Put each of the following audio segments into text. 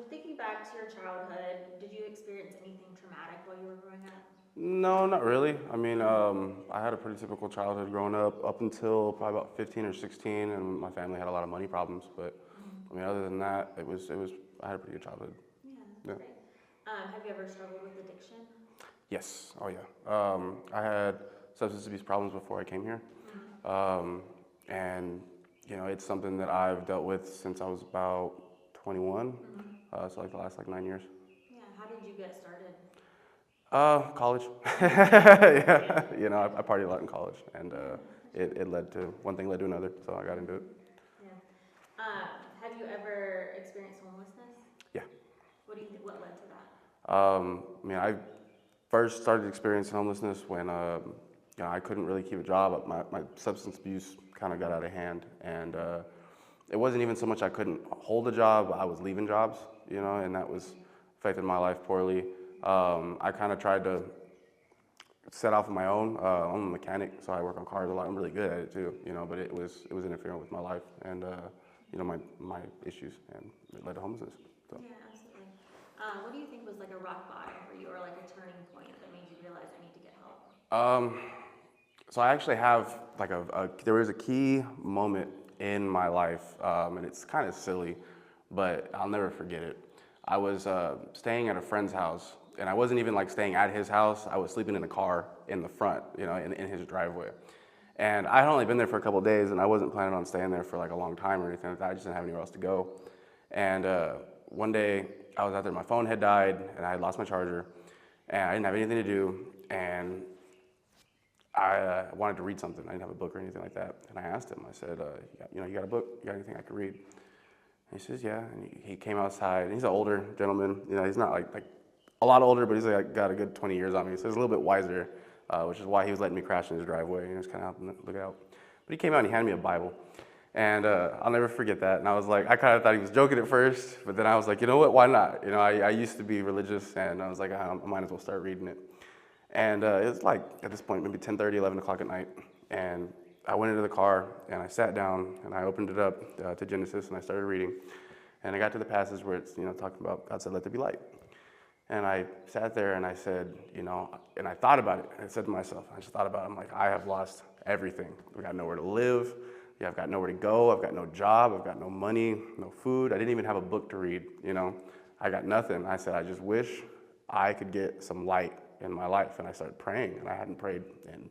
thinking back to your childhood, did you experience anything traumatic while you were growing up? No, not really. I mean, I had a pretty typical childhood growing up until probably about 15 or 16, and my family had a lot of money problems. But I mean, other than that, it was. I had a pretty good childhood. Yeah, Yeah. that's great. Have you ever struggled with addiction? Yes. Oh yeah. I had substance abuse problems before I came here, and it's something that I've dealt with since I was about 21. So like the last like 9 years. Yeah, how did you get started? College. Yeah, I partied a lot in college, and Yeah, it led to one thing led to another, so I got into it. yeah. Have you ever experienced homelessness? Yeah. What do you think? What led to that? I mean, I first started experiencing homelessness when I couldn't really keep a job. My substance abuse kind of got out of hand, and it wasn't even so much I couldn't hold a job. I was leaving jobs, and that was affected my life poorly. I kind of tried to set off on my own. I'm a mechanic, so I work on cars a lot. I'm really good at it too, but it was interfering with my life and my issues, and it led to homelessness. So. Yeah, absolutely. What do you think was like a rock bottom for you, or like a turning point that made you realize I need to get help? Um, so I actually have like there was a key moment in my life, and it's kind of silly, but I'll never forget it. I was staying at a friend's house, and I wasn't even like staying at his house. I was sleeping in a car in the front, in his driveway. And I had only been there for a couple of days, and I wasn't planning on staying there for like a long time or anything like that. I just didn't have anywhere else to go. And one day I was out there, my phone had died, and I had lost my charger, and I didn't have anything to do, and I wanted to read something. I didn't have a book or anything like that. And I asked him, I said, you got a book? You got anything I could read? And he says, yeah. And he came outside, and he's an older gentleman. He's not like a lot older, but he's like got a good 20 years on me. So he's a little bit wiser, which is why he was letting me crash in his driveway. Just kind of helping look out. But he came out and he handed me a Bible. And I'll never forget that. And I was like, I kind of thought he was joking at first, but then I was like, you know what, why not? I used to be religious, and I was like, I might as well start reading it. And it was like, at this point, maybe 10:30, 11 o'clock at night. And I went into the car, and I sat down, and I opened it up to Genesis, and I started reading. And I got to the passage where it's, talking about God said, let there be light. And I sat there, and I said, and I thought about it. And I said to myself, I just thought about it. I'm like, I have lost everything. I've got nowhere to live. Yeah, I've got nowhere to go. I've got no job. I've got no money, no food. I didn't even have a book to read, I got nothing. I said, I just wish I could get some light in my life. And I started praying, and I hadn't prayed in,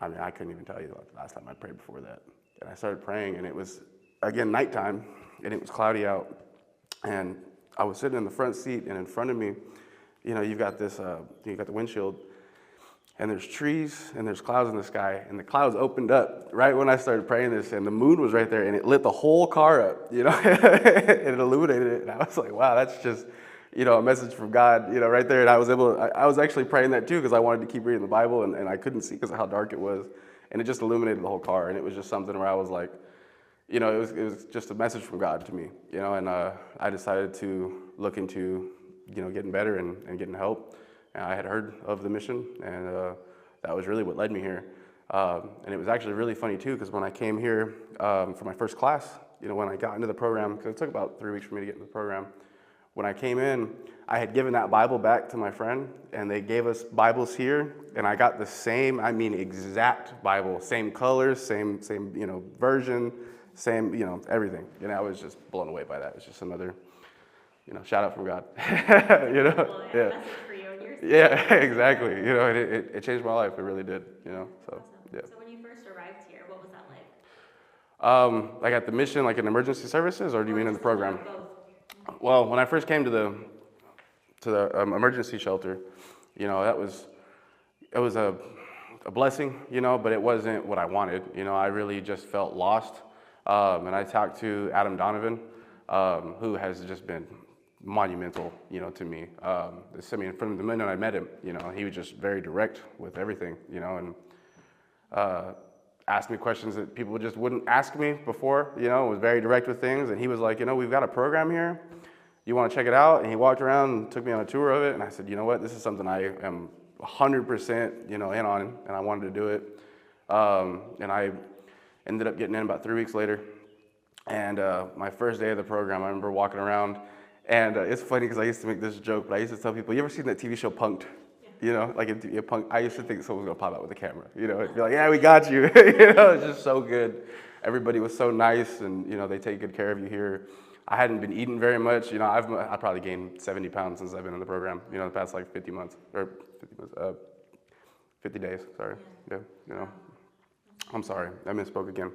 I couldn't even tell you the last time I prayed before that. And I started praying, and it was, again, nighttime, and it was cloudy out. And I was sitting in the front seat, and in front of me, you've got this, you got the windshield, and there's trees, and there's clouds in the sky, and the clouds opened up right when I started praying this, and the moon was right there, and it lit the whole car up, and it illuminated it, and I was like, wow, that's just, a message from God, right there, and I was actually praying that too, because I wanted to keep reading the Bible, and I couldn't see because of how dark it was, and it just illuminated the whole car, and it was just something where I was like, it was just a message from God to me, and I decided to look into, getting better and getting help. And I had heard of the mission, and that was really what led me here. And it was actually really funny too, because when I came here for my first class, when I got into the program, because it took about 3 weeks for me to get into the program, when I came in, I had given that Bible back to my friend, and they gave us Bibles here, and I got the same, exact Bible, same colors, same version, same, everything. I was just blown away by that. It's just another, shout out from God. Well, Yeah. message for you and yours. Yeah, exactly. It changed my life. It really did. So Awesome. yeah. So when you first arrived here, what was that like? Like at the mission, like in emergency services, or do you mean in the program? Both. Well, when I first came to the emergency shelter, it was a blessing, but it wasn't what I wanted. I really just felt lost. And I talked to Adam Donovan, who has just been monumental, to me. From the minute I met him, he was just very direct with everything, and asked me questions that people just wouldn't ask me before, was very direct with things. And he was like, we've got a program here. You want to check it out? And he walked around and took me on a tour of it. And I said, you know what? This is something I am 100%, in on, and I wanted to do it. And I ended up getting in about 3 weeks later. And my first day of the program, I remember walking around, And it's funny because I used to make this joke, but I used to tell people, you ever seen that TV show Punked? You know, like in Punked, I used to think someone was gonna pop out with a camera. You know, it'd be like, yeah, we got you. You know, it's just so good. Everybody was so nice, and you know, they take good care of you here. I hadn't been eating very much. You know, I probably gained 70 pounds since I've been in the program. You know, the past like 50 months or 50 days. Sorry. Yeah. You know, I'm sorry. I misspoke again.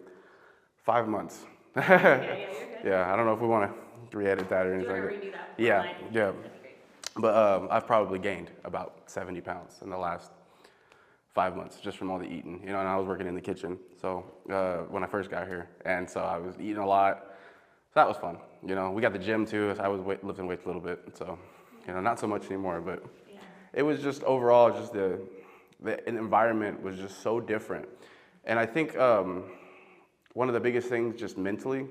5 months. Yeah, you're good. Yeah, I don't know if we want to re-edit that or Do you anything. want to redo that? Yeah, Line? yeah. That'd be great. But I've probably gained about 70 pounds in the last 5 months just from all the eating, you know, and I was working in the kitchen. So when I first got here, and so I was eating a lot. So that was fun. You know, we got the gym too. So I was lifting weights a little bit. So, you know, not so much anymore, but Yeah. it was just overall, just the environment was just so different. And I think one of the biggest things just mentally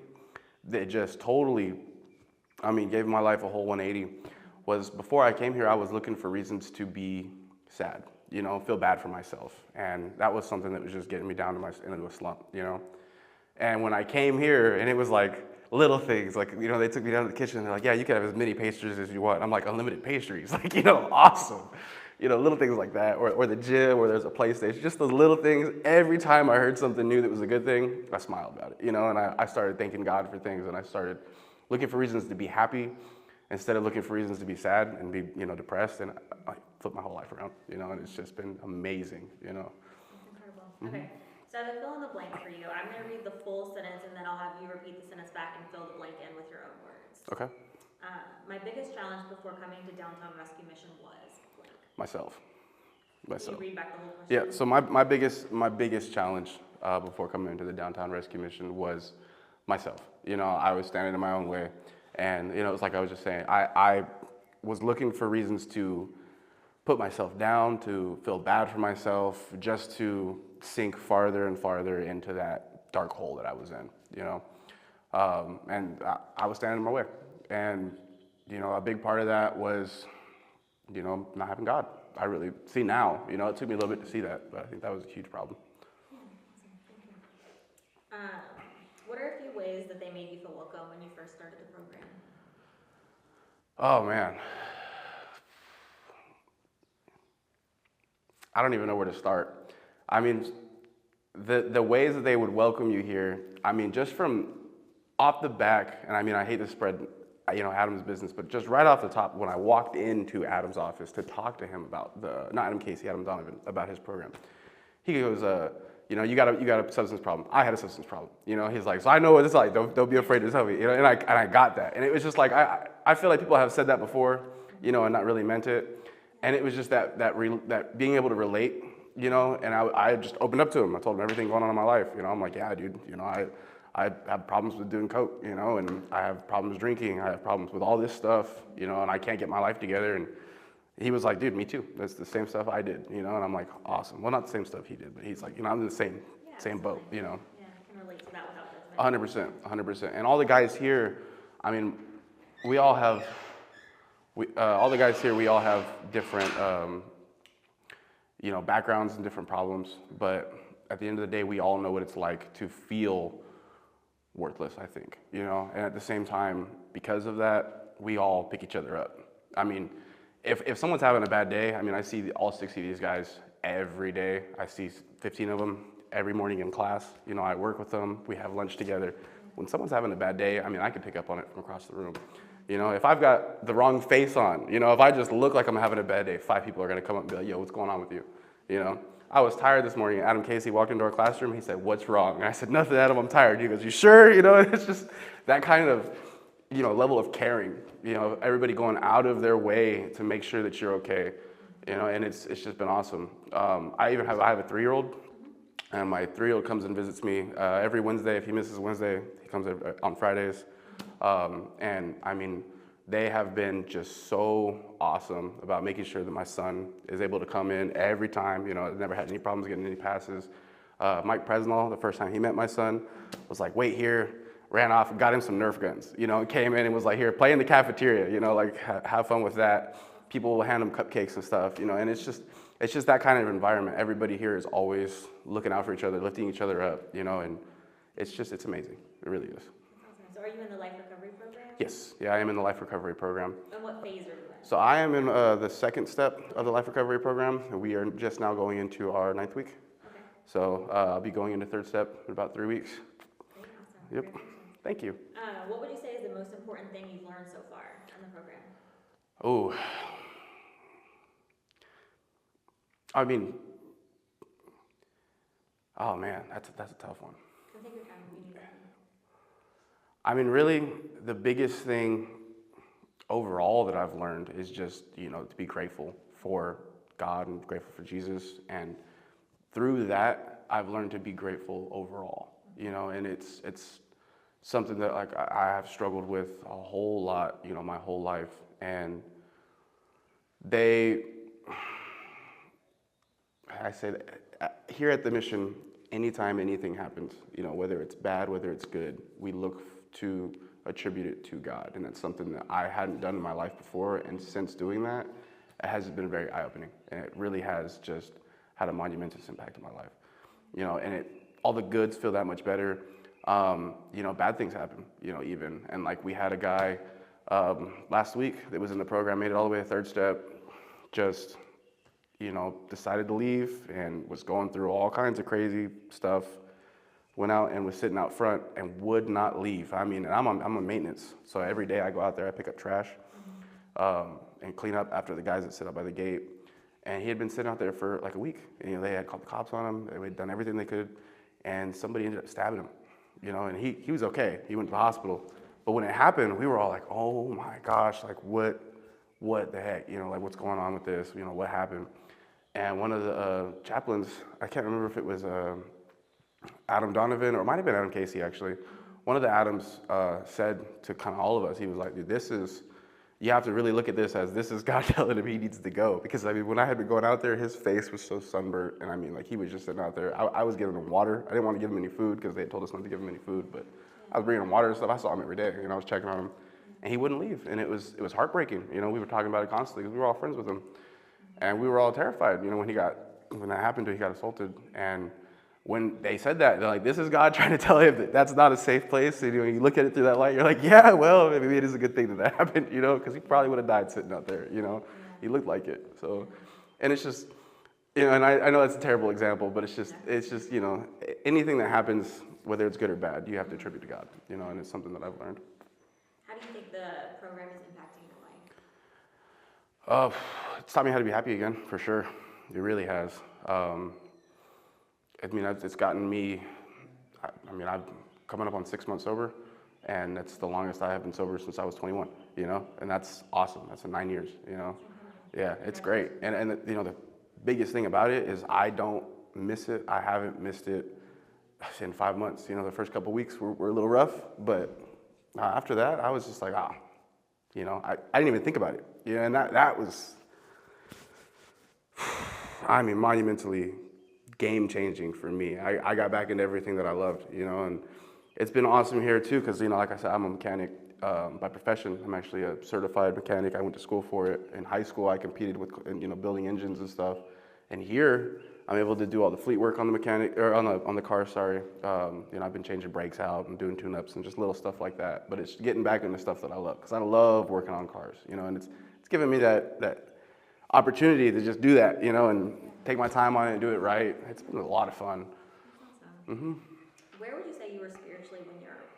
that just totally, gave my life a whole 180 was before I came here, I was looking for reasons to be sad, you know, feel bad for myself. And that was something that was just getting me down to into a slump, you know. And when I came here, and it was like little things, like, you know, they took me down to the kitchen and they're like, yeah, you can have as many pastries as you want. I'm like, unlimited pastries, like, you know, awesome. You know, little things like that, or the gym, or there's a PlayStation, just those little things. Every time I heard something new that was a good thing, I smiled about it, you know, and I started thanking God for things, and I started looking for reasons to be happy instead of looking for reasons to be sad and be, you know, depressed, and I flipped my whole life around, you know, and it's just been amazing, you know. That's incredible. Okay, so I have a fill in the blank for you. I'm going to read the full sentence, and then I'll have you repeat the sentence back and fill the blank in with your own words. Okay. My biggest challenge before coming to Downtown Rescue Mission was blank. Myself. Can you read back the whole question? Yeah, so my biggest challenge before coming into the Downtown Rescue Mission was myself. You know, I was standing in my own way, and you know, it's like I was just saying, I was looking for reasons to put myself down, to feel bad for myself, just to sink farther and farther into that dark hole that I was in, you know. And I was standing in my way, and you know, a big part of that was, you know, not having God. I really see now, you know, it took me a little bit to see that, but I think that was a huge problem. What are a few ways that they made you feel welcome when you first started the program? Oh man. I don't even know where to start. I mean, the ways that they would welcome you here, I mean, just from off the back, and I mean, I hate to spread, you know, Adam's business, but just right off the top, when I walked into Adam's office to talk to him about not Adam Casey, Adam Donovan, about his program, he goes, you know, you got a substance problem. I had a substance problem. You know, he's like, so I know what it's like. Don't be afraid to tell me. You know, and I got that. And it was just like, I feel like people have said that before, you know, and not really meant it. And it was just that being able to relate, you know, and I just opened up to him. I told him everything going on in my life. You know, I'm like, yeah, dude, you know, I have problems with doing coke, you know, and I have problems drinking. I have problems with all this stuff, you know, and I can't get my life together. And he was like, dude, me too. That's the same stuff I did, you know, and I'm like, awesome. Well, not the same stuff he did, but he's like, you know, I'm in the same boat, you know. Yeah, I can relate to that without judgment. 100%. And all the guys here, I mean, we all have, all the guys here, we all have different, you know, backgrounds and different problems, but at the end of the day, we all know what it's like to feel worthless, I think, you know, and at the same time, because of that, we all pick each other up. I mean, if someone's having a bad day, I mean, I see all 60 of these guys every day. I see 15 of them every morning in class. You know, I work with them. We have lunch together. When someone's having a bad day, I mean, I can pick up on it from across the room. You know, if I've got the wrong face on, you know, if I just look like I'm having a bad day, 5 people are going to come up and be like, yo, what's going on with you? You know, I was tired this morning. Adam Casey walked into our classroom. He said, what's wrong? And I said, nothing, Adam, I'm tired. He goes, you sure? You know, it's just that kind of, you know, level of caring, you know, everybody going out of their way to make sure that you're okay, you know, and it's just been awesome. I have a 3-year-old, and my 3-year-old comes and visits me every Wednesday. If he misses Wednesday, he comes on Fridays. And I mean, they have been just so awesome about making sure that my son is able to come in every time. You know, I've never had any problems getting any passes. Mike Presnell, the first time he met my son, was like, wait here, ran off and got him some Nerf guns, you know, came in and was like, here, play in the cafeteria, you know, like have fun with that. People will hand him cupcakes and stuff, you know, and it's just that kind of environment. Everybody here is always looking out for each other, lifting each other up, you know, and it's amazing. It really is. So So are you in the life recovery program? Yes, yeah, I am in the life recovery program. And what phase are you in? So I am in the second step of the life recovery program, and we are just now going into our 9th week. Okay. So I'll be going into third step in about 3 weeks. Great, awesome. Yep. Congratulations. Thank you. What would you say is the most important thing you've learned so far in the program? Oh, I mean, oh man, that's a tough one. So take your time if you need that. I mean, really, the biggest thing overall that I've learned is just, to be grateful for God and grateful for Jesus. And through that, I've learned to be grateful overall, and it's something that like I have struggled with a whole lot, my whole life. And I say that here at the mission, anytime anything happens, whether it's bad, whether it's good, we look to attribute it to God. And that's something that I hadn't done in my life before. And since doing that, it has been very eye-opening. And it really has just had a monumentous impact on my life. And all the goods feel that much better. Bad things happen, even. And like we had a guy last week that was in the program, made it all the way to third step, just, decided to leave and was going through all kinds of crazy stuff. Went out and was sitting out front and would not leave. I mean, I'm on maintenance, so every day I go out there, I pick up trash and clean up after the guys that sit up by the gate. And he had been sitting out there for like a week. And, they had called the cops on him. They had done everything they could, and somebody ended up stabbing him. And he was okay. He went to the hospital. But when it happened, we were all like, "Oh my gosh! Like what the heck? Like what's going on with this? What happened?" And one of the chaplains, I can't remember if it was Adam Donovan, or it might have been Adam Casey actually. One of the Adams said to kind of all of us, he was like, "Dude, you have to really look at this as this is God telling him he needs to go." Because I mean, when I had been going out there, his face was so sunburnt, and I mean, like he was just sitting out there. I was giving him water. I didn't want to give him any food because they had told us not to give him any food, but I was bringing him water and stuff. I saw him every day, I was checking on him, and he wouldn't leave, and it was heartbreaking. We were talking about it constantly because we were all friends with him, and we were all terrified. When that happened to him, he got assaulted, and when they said that, they're like, "This is God trying to tell him that that's not a safe place." And you look at it through that light, you're like, "Yeah, well, maybe it is a good thing that happened," because he probably would have died sitting out there, He looked like it. So, and it's just, and I know that's a terrible example, but it's just, anything that happens, whether it's good or bad, you have to attribute to God, and it's something that I've learned. How do you think the program is impacting your life? It's taught me how to be happy again, for sure. It really has. It's gotten me, I'm coming up on 6 months sober, and that's the longest I have been sober since I was 21, and that's awesome. That's 9 years, Yeah, it's great. And the biggest thing about it is I don't miss it. I haven't missed it in 5 months. The first couple of weeks were a little rough, but after that, I was just like, I didn't even think about it, and that was, monumentally game-changing for me. I got back into everything that I loved, and it's been awesome here too, because like I said, I'm a mechanic by profession. I'm actually a certified mechanic. I went to school for it. In high school, I competed with building engines and stuff, and here I'm able to do all the fleet work on the mechanic or on the car. Sorry, I've been changing brakes out and doing tune-ups and just little stuff like that. But it's getting back into stuff that I love, because I love working on cars, and it's given me that opportunity to just do that, and take my time on it and do it right. It's been a lot of fun. That's awesome. Where would you say you were spiritually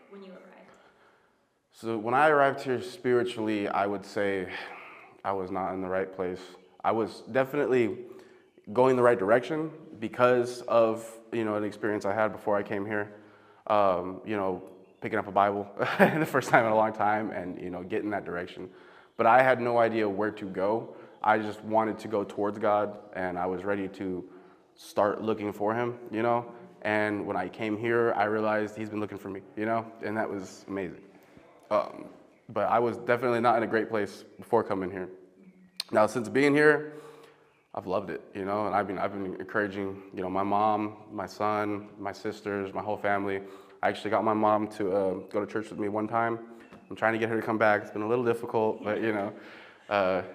when you arrived? So when I arrived here spiritually, I would say I was not in the right place. I was definitely going the right direction because of an experience I had before I came here. Picking up a Bible the first time in a long time, and getting that direction. But I had no idea where to go. I just wanted to go towards God, and I was ready to start looking for him, And when I came here, I realized he's been looking for me, and that was amazing. But I was definitely not in a great place before coming here. Now, since being here, I've loved it, and I've been encouraging, my mom, my son, my sisters, my whole family. I actually got my mom to go to church with me one time. I'm trying to get her to come back. It's been a little difficult, but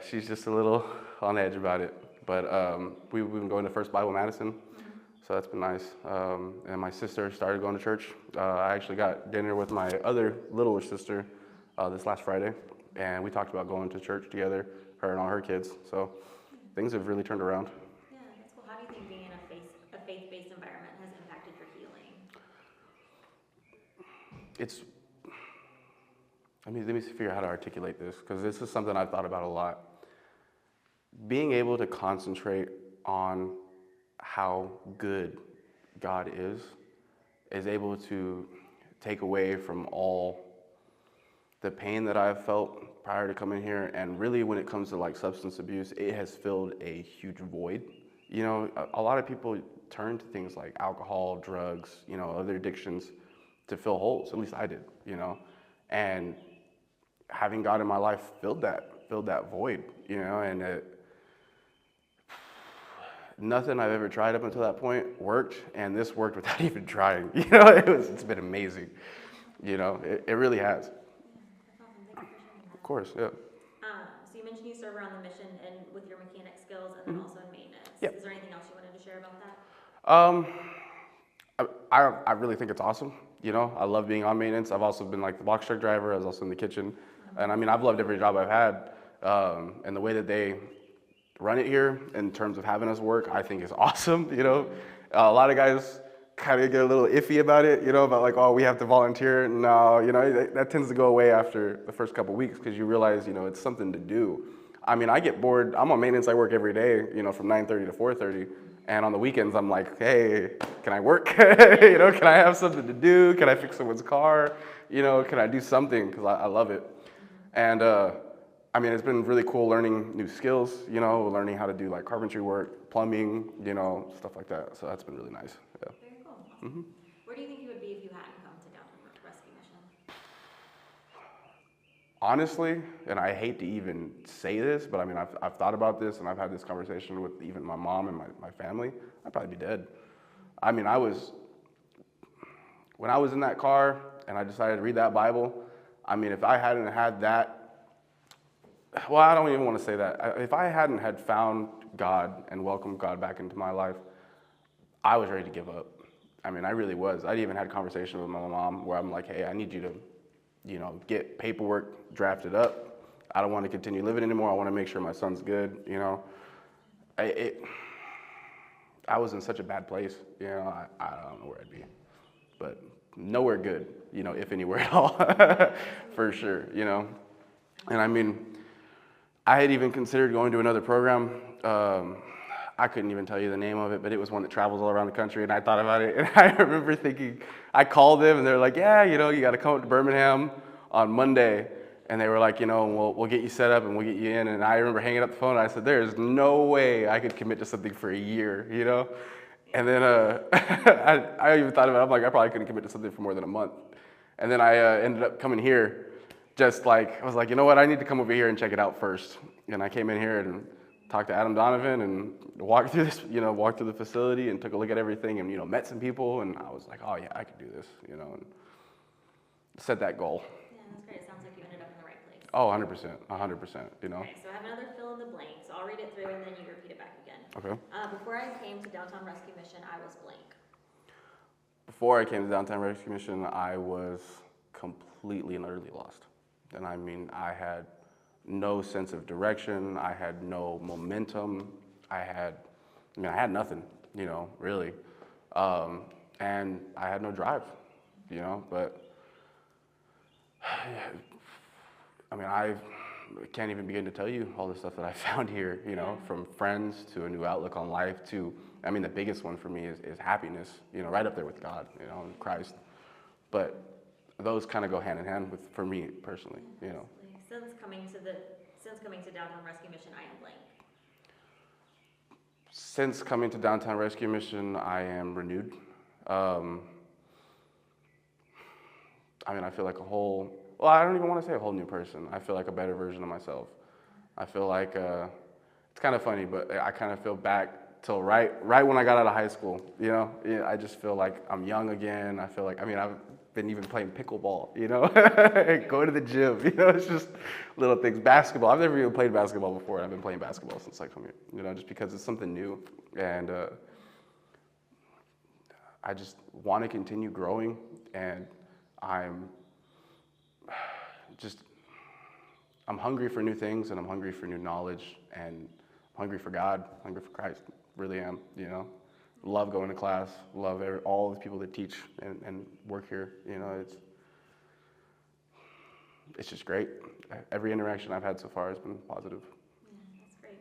she's just a little on edge about it. But we've been going to First Bible Madison, So that's been nice. And my sister started going to church. I actually got dinner with my other littler sister this last Friday, and we talked about going to church together, her and all her kids. So things have really turned around. Yeah, that's cool. How do you think being in a faith-based environment has impacted your healing? Let me figure out how to articulate this, because this is something I've thought about a lot. Being able to concentrate on how good God is able to take away from all the pain that I've felt prior to coming here. And really, when it comes to like substance abuse, it has filled a huge void. You know, a lot of people turn to things like alcohol, drugs, you know, other addictions to fill holes. At least I did, you know. And having God in my life filled that void, you know, and nothing I've ever tried up until that point worked, and this worked without even trying. You know, it's been amazing. You know, it really has. That's awesome. Thank you for sharing that. Of course, yeah. So you mentioned you serve around the mission and with your mechanic skills, and then also in maintenance. Yep. Is there anything else you wanted to share about that? I really think it's awesome. You know, I love being on maintenance. I've also been like the box truck driver. I was also in the kitchen. And I mean, I've loved every job I've had. And the way that they run it here in terms of having us work, I think is awesome. You know, a lot of guys kind of get a little iffy about it, you know, about like, oh, we have to volunteer. No, you know, that tends to go away after the first couple of weeks, because you realize, you know, it's something to do. I mean, I get bored. I'm on maintenance. I work every day, you know, from 9:30 to 4:30. And on the weekends, I'm like, hey, can I work? You know, can I have something to do? Can I fix someone's car? You know, can I do something? Because I love it. And I mean, it's been really cool learning new skills, you know, learning how to do like carpentry work, plumbing, you know, stuff like that. So that's been really nice. Yeah. Very cool. Awesome. Where do you think you would be if you hadn't come to Downtown Rescue Mission? Honestly, and I hate to even say this, but I mean, I've thought about this, and I've had this conversation with even my mom and my family. I'd probably be dead. I mean, when I was in that car and I decided to read that Bible, I mean, if I hadn't had that, well, I don't even want to say that. If I hadn't had found God and welcomed God back into my life, I was ready to give up. I mean, I really was. I even had conversations with my mom where I'm like, hey, I need you to, you know, get paperwork drafted up. I don't want to continue living anymore. I want to make sure my son's good, you know. I was in such a bad place, you know. I don't know where I'd be, but nowhere good, you know, if anywhere at all, for sure, you know. And I mean, I had even considered going to another program. I couldn't even tell you the name of it, but it was one that travels all around the country, and I thought about it, and I remember thinking, I called them, and they're like, yeah, you know, you got to come up to Birmingham on Monday, and they were like, you know, we'll get you set up, and we'll get you in, and I remember hanging up the phone, and I said, there's no way I could commit to something for a year, you know, and then I even thought about it, I'm like, I probably couldn't commit to something for more than a month, and then I ended up coming here, just like, I was like, you know what, I need to come over here and check it out first, and I came in here and talked to Adam Donovan and walked through this, you know, walked through the facility and took a look at everything and, you know, met some people, and I was like, oh yeah, I could do this, you know, and set that goal. Yeah, that's great. It sounds like you ended up in the right place. Oh, 100%, you know. Okay, so I have another fill in the blank, so I'll read it through and then you repeat it back again. Okay. Before I came to Downtown Rescue Mission, I was blank. Before I came to Downtown Rescue Mission, I was completely and utterly lost. And I mean, I had no sense of direction. I had no momentum. I had nothing, you know, really. And I had no drive, you know, but I mean, I can't even begin to tell you all the stuff that I found here, you know, from friends to a new outlook on life to, I mean, the biggest one for me is happiness, you know, right up there with God, you know, and Christ. But those kind of go hand in hand with, for me personally, you know. Since coming to Downtown Rescue Mission, I am blank. Since coming to Downtown Rescue Mission, I am renewed. I mean, I feel like I don't even want to say a whole new person. I feel like a better version of myself. I feel like, it's kind of funny, but I kind of feel back till right when I got out of high school, you know? Yeah, I just feel like I'm young again. I feel like, I mean, I've been even playing pickleball, you know? Go to the gym, you know? It's just little things. Basketball, I've never even played basketball before, and I've been playing basketball since I come here, you know, just because it's something new. And I just want to continue growing, and I'm just, I'm hungry for new things, and I'm hungry for new knowledge, and I'm hungry for God, hungry for Christ. Really am, you know. Love going to class, love all the people that teach and work here. You know, it's just great. Every interaction I've had so far has been positive. Yeah, that's great.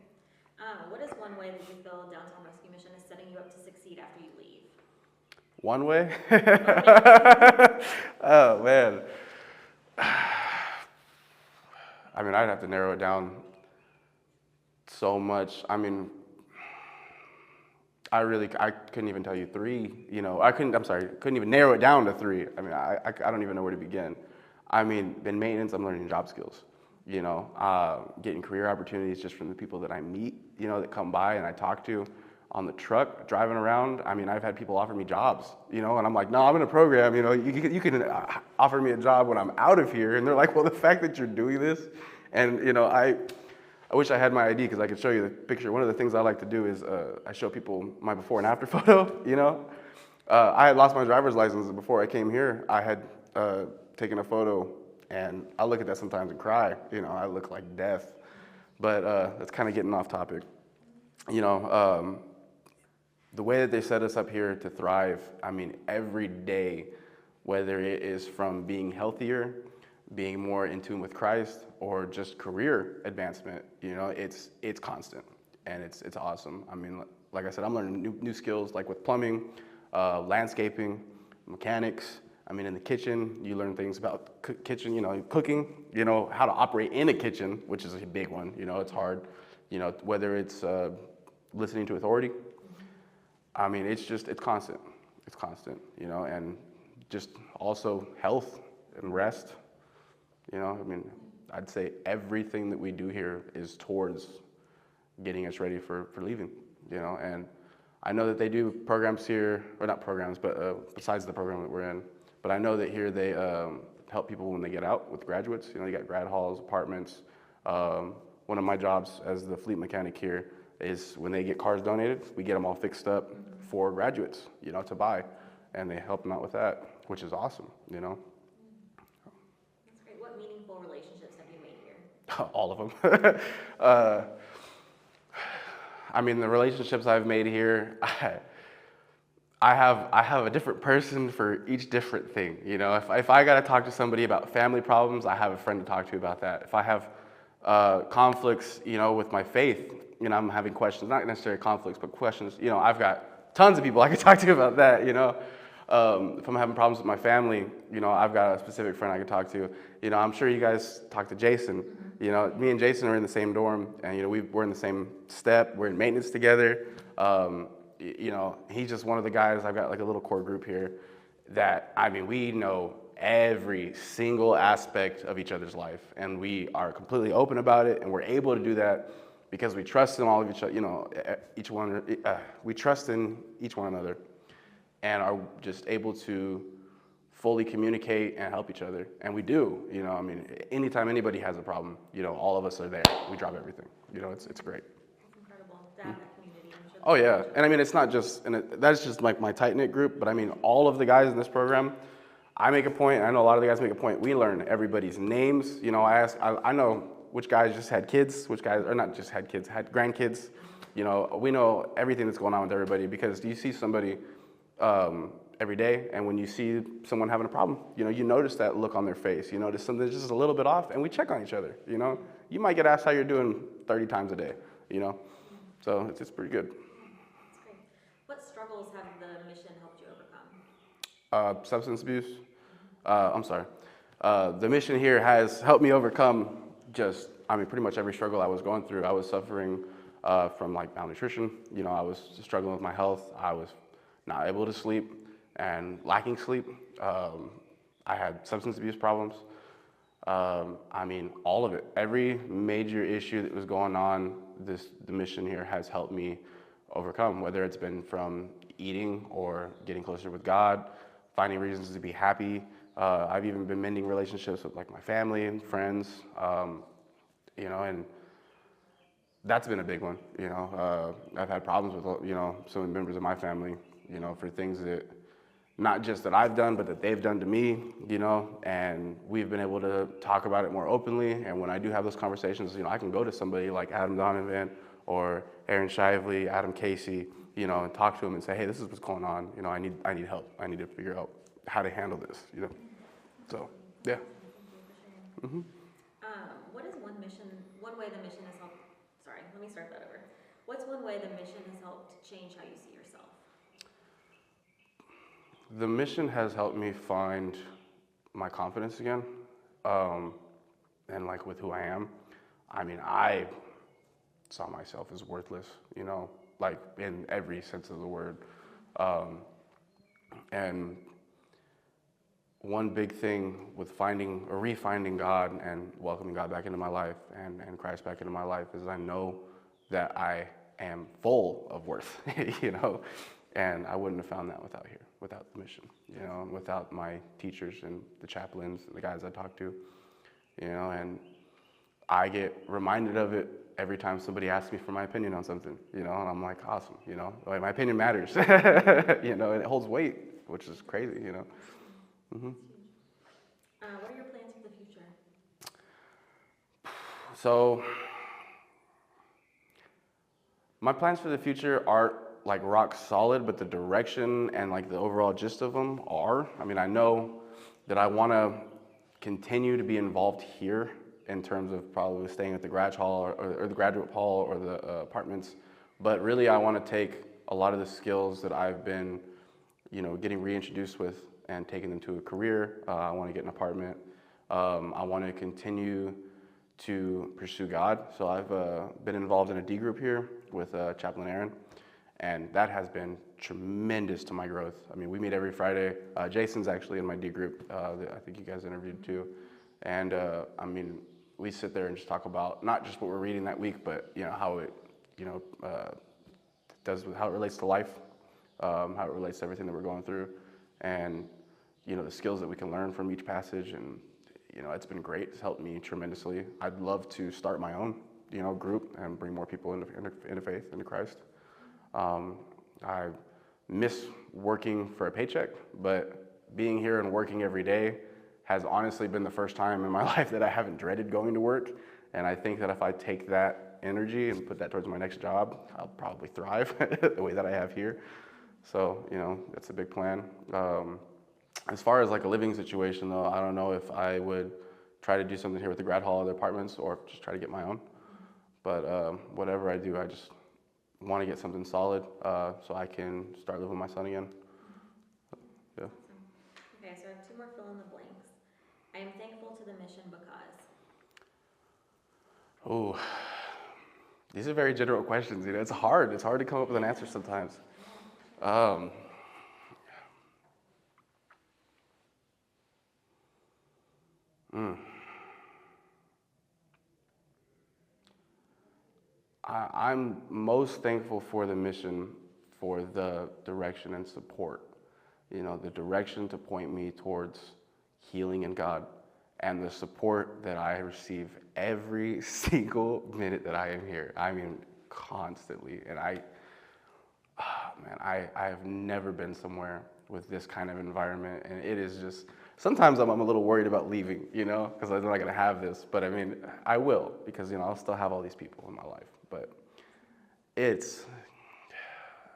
What is one way that you feel Downtown Rescue Mission is setting you up to succeed after you leave? One way? Oh, man. I mean, I'd have to narrow it down so much. I mean, I couldn't even tell you three, you know, couldn't even narrow it down to three. I mean, I don't even know where to begin. I mean, in maintenance, I'm learning job skills, you know, getting career opportunities just from the people that I meet, you know, that come by and I talk to on the truck, driving around. I mean, I've had people offer me jobs, you know, and I'm like, no, I'm in a program, you know, you can offer me a job when I'm out of here. And they're like, well, the fact that you're doing this, and, you know, I wish I had my ID because I could show you the picture. One of the things I like to do is I show people my before and after photo, you know. I had lost my driver's license before I came here. I had taken a photo, and I look at that sometimes and cry. You know, I look like death. But that's kind of getting off topic. You know, the way that they set us up here to thrive, I mean, every day, whether it is from being healthier, being more in tune with Christ, or just career advancement, you know, it's constant, and it's awesome. I mean, like I said, I'm learning new skills, like with plumbing, landscaping, mechanics. I mean, in the kitchen, you learn things about kitchen, you know, cooking, you know, how to operate in a kitchen, which is a big one. You know, it's hard, you know, whether it's listening to authority. I mean, it's constant. It's constant, you know, and just also health and rest. You know, I mean, I'd say everything that we do here is towards getting us ready for leaving, you know, and I know that they do programs here, or not programs, but besides the program that we're in, but I know that here they help people when they get out with graduates. You know, you got grad halls, apartments. One of my jobs as the fleet mechanic here is when they get cars donated, we get them all fixed up for graduates, you know, to buy, and they help them out with that, which is awesome, you know. That's great. What meaningful relationships have you made here? All of them. I mean, the relationships I've made here, I have a different person for each different thing. You know, if I got to talk to somebody about family problems, I have a friend to talk to about that. If I have conflicts, you know, with my faith, you know, I'm having questions, not necessarily conflicts, but questions. You know, I've got tons of people I could talk to about that. You know, if I'm having problems with my family, you know, I've got a specific friend I could talk to. You know, I'm sure you guys talk to Jason. You know, me and Jason are in the same dorm, and you know, we're in the same step. We're in maintenance together. You know, he's just one of the guys. I've got like a little core group here that, I mean, we know every single aspect of each other's life, and we are completely open about it, and we're able to do that because we trust in all of each other. You know, we trust in each one another, and are just able to fully communicate and help each other. And we do, you know, I mean, anytime anybody has a problem, you know, all of us are there. We drop everything. You know, it's great. It's incredible to have that community. Oh yeah, and I mean, it's not just, that's just like my tight-knit group, but I mean, all of the guys in this program, I make a point, and I know a lot of the guys make a point, we learn everybody's names. You know, I know which guys just had kids, which guys, or not just had kids, had grandkids. You know, we know everything that's going on with everybody, because you see somebody every day, and when you see someone having a problem, you know, you notice that look on their face. You notice something's just a little bit off, and we check on each other. You know, you might get asked how you're doing 30 times a day. You know, so it's pretty good. That's great. What struggles have the mission helped you overcome? Substance abuse. I'm sorry. The mission here has helped me overcome pretty much every struggle I was going through. I was suffering from like malnutrition. You know, I was struggling with my health. I was not able to sleep and lacking sleep. I had substance abuse problems. I mean, all of it. Every major issue that was going on, the mission here has helped me overcome, whether it's been from eating or getting closer with God, finding reasons to be happy. I've even been mending relationships with like my family and friends, you know, and that's been a big one. You know, I've had problems with, you know, some members of my family, you know, for things that not just that I've done, but that they've done to me, and we've been able to talk about it more openly. And when I do have those conversations, I can go to somebody like Adam Donovan or Aaron Shively, Adam Casey, and talk to them and say, hey, this is what's going on. I need help. I need to figure out how to handle this, So, yeah. Mm-hmm. What is one way the mission has helped, sorry, let me start that over. What's one way the mission has helped change how you see yourself? The mission has helped me find my confidence again, and like with who I am. I saw myself as worthless, like in every sense of the word. And one big thing with refinding God and welcoming God back into my life and Christ back into my life is I know that I am full of worth, and I wouldn't have found that without the mission, and without my teachers and the chaplains and the guys I talk to, and I get reminded of it every time somebody asks me for my opinion on something, and I'm like, awesome, like my opinion matters, and it holds weight, which is crazy, Mm-hmm. What are your plans for the future? So, my plans for the future aren't like rock solid, but the direction and like the overall gist of them are. I know that I want to continue to be involved here in terms of probably staying at the Grad Hall or the Graduate Hall or the apartments, but really I want to take a lot of the skills that I've been, getting reintroduced with and taking them to a career. I want to get an apartment. I want to continue to pursue God. So I've been involved in a D group here with Chaplain Aaron, and that has been tremendous to my growth. We meet every Friday. Jason's actually in my D group that I think you guys interviewed too. And we sit there and just talk about not just what we're reading that week, but how it, how it relates to life, how it relates to everything that we're going through, and the skills that we can learn from each passage. And it's been great. It's helped me tremendously. I'd love to start my own group and bring more people into faith, into Christ. I miss working for a paycheck, but being here and working every day has honestly been the first time in my life that I haven't dreaded going to work. And I think that if I take that energy and put that towards my next job, I'll probably thrive the way that I have here. So, that's a big plan. As far as like a living situation though, I don't know if I would try to do something here with the Grad Hall or the apartments or just try to get my own. But whatever I do, I just want to get something solid so I can start living with my son again. Yeah. Awesome. Okay, so I have two more fill in the blanks. I am thankful to the mission because. Oh, these are very general questions. It's hard. It's hard to come up with an answer sometimes. I'm most thankful for the mission, for the direction and support. The direction to point me towards healing in God, and the support that I receive every single minute that I am here. Constantly. And I have never been somewhere with this kind of environment, and it is just, sometimes I'm a little worried about leaving, because I'm not going to have this, but I will, because, I'll still have all these people in my life, but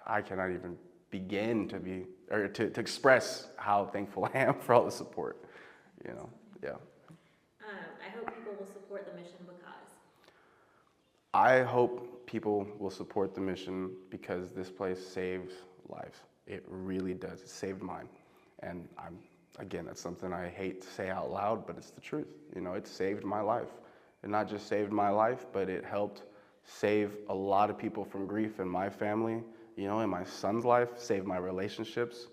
I cannot even begin to express how thankful I am for all the support, yeah. I hope people will support the mission because. I hope people will support the mission because this place saves lives. It really does. It saved mine. And that's something I hate to say out loud, but it's the truth. It saved my life. It not just saved my life, but it helped save a lot of people from grief in my family, in my son's life, saved my relationships.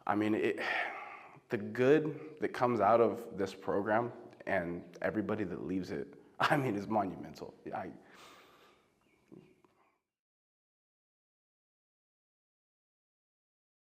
The good that comes out of this program and everybody that leaves it, is monumental.